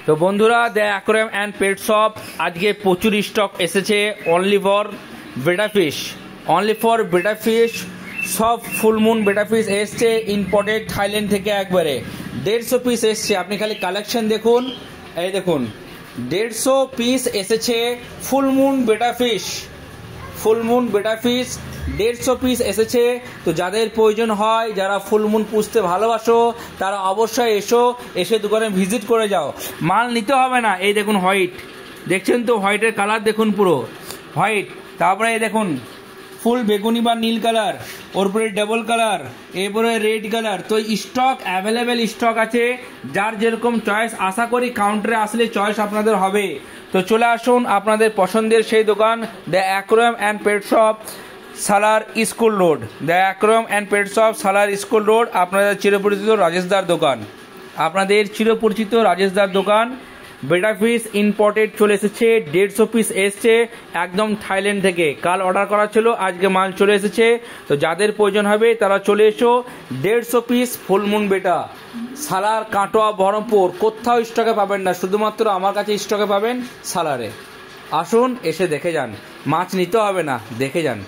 তো বন্ধুরা, the aquarium and pet shop আজকে প্রচুর স্টক এসেছে অনলি ফর বেটা ফিশ। সব ফুলমুন বেটা ফিশ এসছে ইম্পোর্টেড থাইল্যান্ড থেকে, একবারে 150 পিস এসছে। আপনি খালি কালেকশন দেখুন, এই দেখুন 150 পিস এসেছে ফুলমুন বেটা ফিশ 150 পিস এসেছে। তো যাদের প্রয়োজন হয়, যারা ফুলমুন পুষতে ভালোবাসো, তারা অবশ্যই এসে দোকানে ভিজিট করে যাও। মাল নিতে হবে না। এই দেখুন হোয়াইট, দেখছেন তো হোয়াইটের কালার দেখুন, পুরো হোয়াইট। তারপরে এই দেখুন ফুল বেগুনি বা নীল কালার, ওর উপরে ডাবল কালার, এরপরে রেড কালার। তো স্টক অ্যাভেলেবেল স্টক আছে, যার যেরকম চয়েস। আশা করি কাউন্টারে আসলে চয়েস আপনাদের হবে। তো চলে আসুন আপনাদের পছন্দের সেই দোকান, the aquarium and pet shop, Salar school road. The aquarium and pet shop, Salar school road, আপনাদের চিরপরিচিত রাজেশদার দোকান। বেটা ফিশ ইম্পোর্টেড চলে এসেছে, 150 পিস এসছে একদম থাইল্যান্ড থেকে। কাল অর্ডার করা ছিল, আজকে মাল চলে এসেছে। তো যাদের প্রয়োজন হবে তারা চলে এসো। 150 পিস ফুলমুন বেটা, সালার, কাটোয়া, বহরমপুর, কোথাও স্টকে পাবেন না, শুধুমাত্র আমার কাছে স্টকে পাবেন সালারে। আসুন, এসে দেখে যান, মাছ নিতে হবে না, দেখে যান।